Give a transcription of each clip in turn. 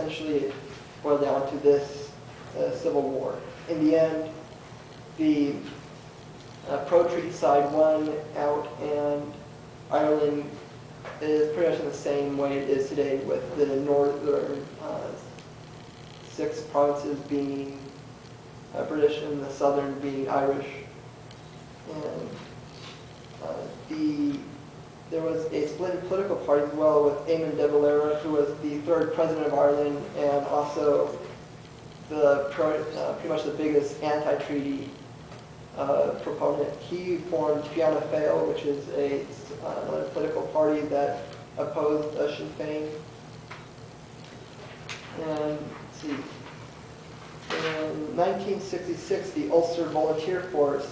essentially it boiled down to this civil war. In the end, the pro-treaty side won out, and Ireland is pretty much in the same way it is today, with the northern 6 provinces being British and the southern being Irish. And there was a split political party as well, with Eamon de Valera, who was the 3rd president of Ireland and also pretty much the biggest anti-treaty proponent. He formed Fianna Fáil, which is another political party that opposed Sinn Féin. And let's see. In 1966, the Ulster Volunteer Force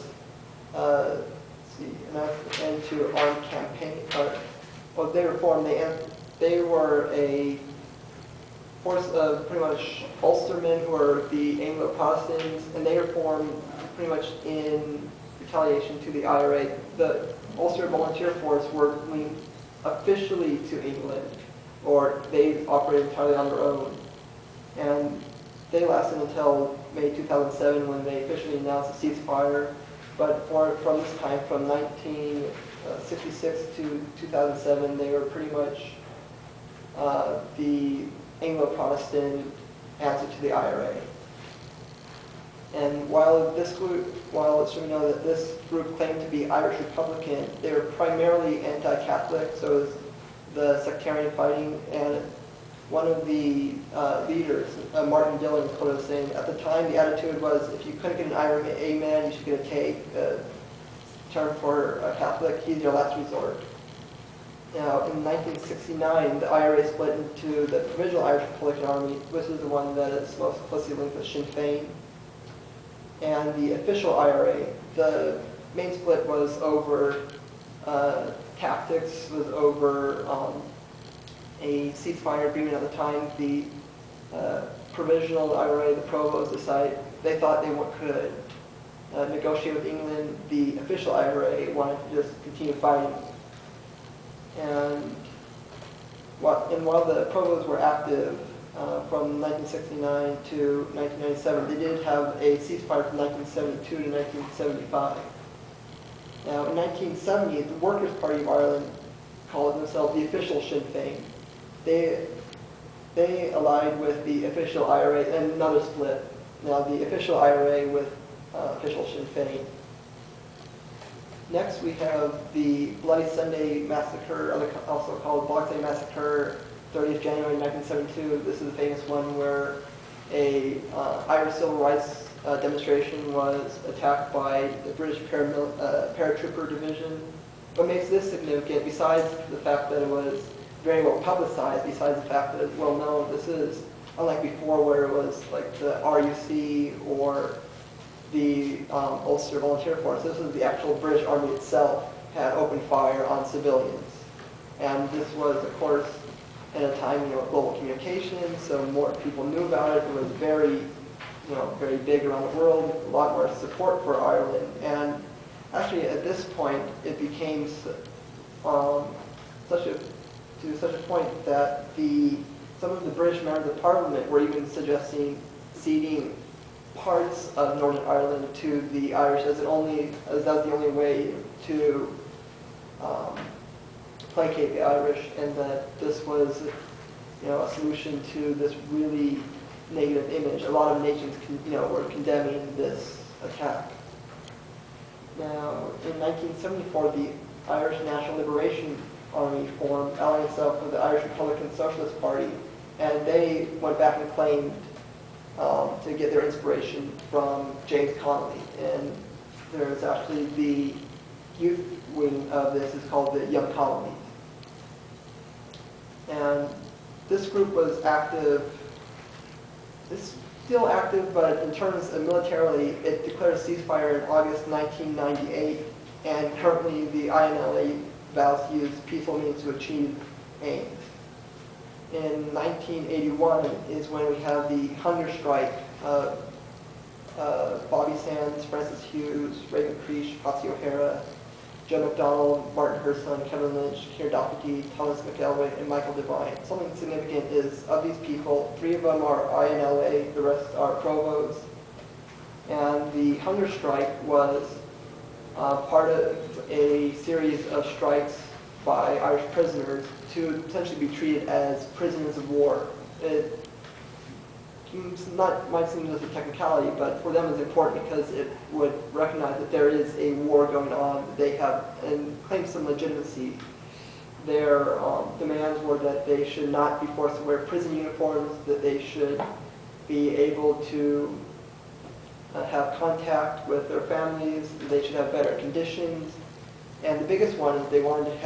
announced an end to armed campaign. Well, they were formed. They were a force of pretty much Ulstermen who were the Anglo-Protestants, and they were formed pretty much in retaliation to the I.R.A. The Ulster Volunteer Force were linked officially to England, or they operated entirely on their own. And they lasted until May 2007, when they officially announced a ceasefire. But from this time, from 1966 to 2007, they were pretty much the Anglo-Protestant answer to the I.R.A. And while it should be known that this group claimed to be Irish Republican, they were primarily anti-Catholic, so it was the sectarian fighting. And one of the leaders, Martin Dillon, quoted as saying, at the time the attitude was, if you couldn't get an I.R.A. man, you should get a K term for a Catholic. He's your last resort. Now, in 1969, the I.R.A. split into the Provisional Irish Republican Army, which is the one that is most closely linked with Sinn Féin, and the official I.R.A. The main split was over tactics, was over a ceasefire agreement at the time. The Provisional I.R.A., the Provos, decided they thought they could negotiate with England. The official I.R.A. wanted to just continue fighting. And while the Provos were active from 1969 to 1997, they did have a ceasefire from 1972 to 1975. Now, in 1970, the Workers' Party of Ireland called themselves the official Sinn Féin. They allied with the official I.R.A. and another split. Now, the official I.R.A. with official Sinn Féin. Next, we have the Bloody Sunday Massacre, also called Boxing Day Massacre, 30th January 1972. This is the famous one where a Irish civil rights demonstration was attacked by the British paratrooper division. What makes this significant, besides the fact that it was very well publicized, besides the fact that it's well known, this is unlike before where it was like the RUC or the Ulster Volunteer Force. This was the actual British Army itself had opened fire on civilians. And this was, of course, at a time, of global communication, so more people knew about it. It was very, very big around the world, a lot more support for Ireland. And actually, at this point, it became to such a point that some of the British members of Parliament were even suggesting ceding parts of Northern Ireland to the Irish, as that was the only way to placate the Irish, and that this was, a solution to this really negative image. A lot of nations, were condemning this attack. Now, in 1974, the Irish National Liberation Army formed, allying itself with the Irish Republican Socialist Party, and they went back and claimed to get their inspiration from James Connolly. And there's actually the youth wing of this is called the Young Colonies. And this group was active, it's still active, but in terms of militarily, it declared a ceasefire in August 1998, and currently the INLA vows to use peaceful means to achieve aims. In 1981 is when we have the hunger strike of Bobby Sands, Francis Hughes, Reagan Creech, Patsy O'Hara, Joe McDonald, Martin Herson, Kevin Lynch, Keir Doherty, Thomas McElroy, and Michael Devine. Something significant is, of these people, 3 of them are INLA, the rest are provos. And the hunger strike was part of a series of strikes by Irish prisoners to essentially be treated as prisoners of war. It might seem as a technicality, but for them it's important because it would recognize that there is a war going on. They have and claim some legitimacy. Their demands were that they should not be forced to wear prison uniforms, that they should be able to have contact with their families, they should have better conditions, and the biggest one is they wanted to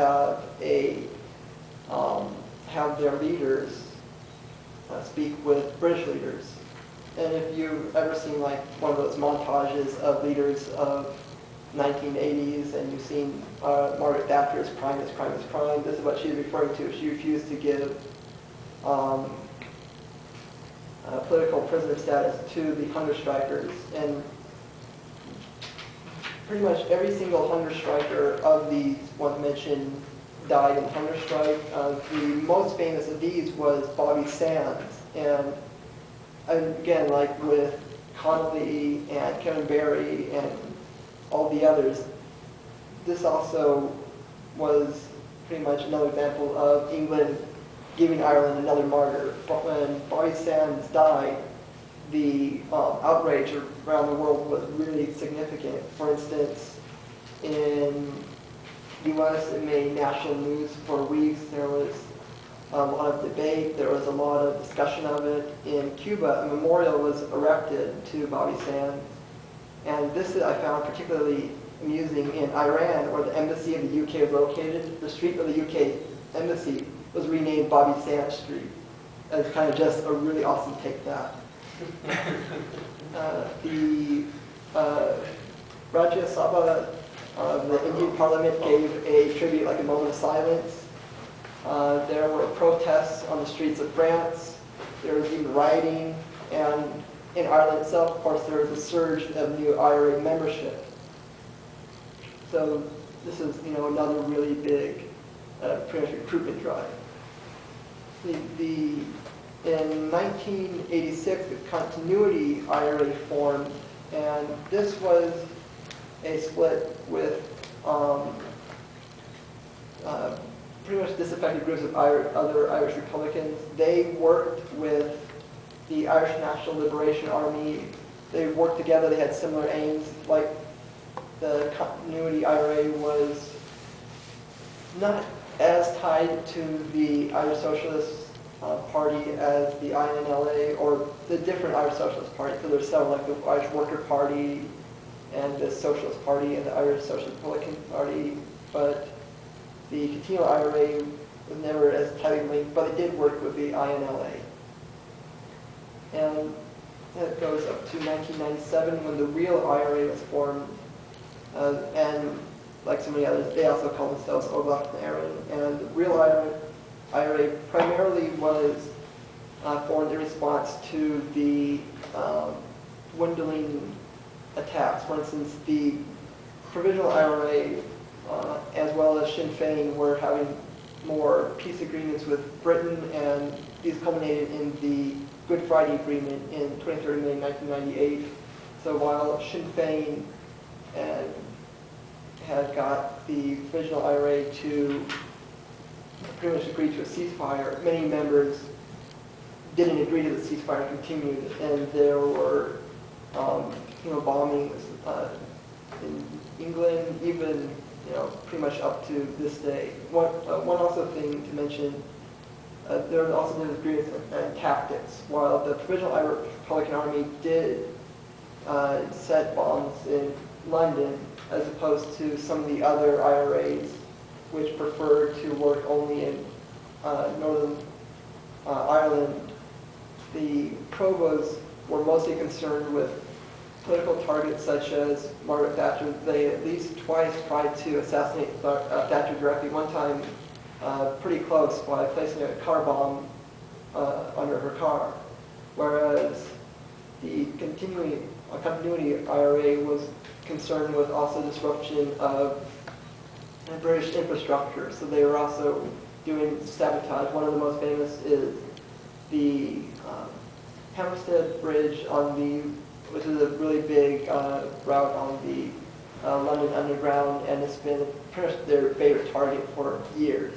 have their leaders speak with British leaders. And if you've ever seen like one of those montages of leaders of 1980s, and you've seen Margaret Thatcher's crime is crime is crime, this is what she's referring to. She refused to give political prisoner status to the hunger strikers, and pretty much every single hunger striker of these ones mentioned died in the hunger strike. The most famous of these was Bobby Sands, and again, like with Connolly and Kevin Barry and all the others, this also was pretty much another example of England giving Ireland another martyr. When Bobby Sands died, the outrage around the world was really significant. For instance, in the U.S. it made national news for weeks. There was a lot of debate. There was a lot of discussion of it. In Cuba, a memorial was erected to Bobby Sands. And this I found particularly amusing in Iran, where the embassy of the UK was located. The street of the UK embassy was renamed Bobby Sands Street. It's kind of just a really awesome take that. The Rajya Sabha, the Indian Parliament, gave a tribute, like a moment of silence. There were protests on the streets of France. There was even rioting, and in Ireland itself, of course, there was a surge of new I.R.A. membership. So this is, another really big, pretty much recruitment drive. In 1986, the Continuity I.R.A. formed, and this was a split with pretty much disaffected groups of other Irish Republicans. They worked with the Irish National Liberation Army. They worked together. They had similar aims. Like the Continuity I.R.A. was not as tied to the Irish Socialist Party as the INLA or the different Irish Socialist Party. So there's several, like the Irish Worker Party and the Socialist Party and the Irish Social Republican Party. But the Continual I.R.A. was never as tightly linked, but it did work with the INLA. And that goes up to 1997 when the real I.R.A. was formed. And like so many others, they also call themselves Oglach and Aaron. And the real I.R.A. primarily was formed in response to the dwindling attacks. For instance, the provisional I.R.A. As well as Sinn Féin were having more peace agreements with Britain, and these culminated in the Good Friday Agreement in 23rd May 1998. So while Sinn Féin had got the provisional I.R.A. to pretty much agree to a ceasefire, many members didn't agree to the ceasefire and continued, and there were bombings in England, even pretty much up to this day. One also thing to mention, there was also disagreements and tactics. While the Provisional Irish Republican Army did set bombs in London, as opposed to some of the other I.R.A.s, which preferred to work only in Northern Ireland, the provos were mostly concerned with political targets such as Margaret Thatcher. They at least twice tried to assassinate Thatcher directly. One time, pretty close, by placing a car bomb under her car. Whereas the continuity I.R.A. was concerned with also disruption of and British infrastructure. So they were also doing sabotage. One of the most famous is the Hampstead Bridge which is a really big route on the London Underground, and it's been pretty much their favorite target for years.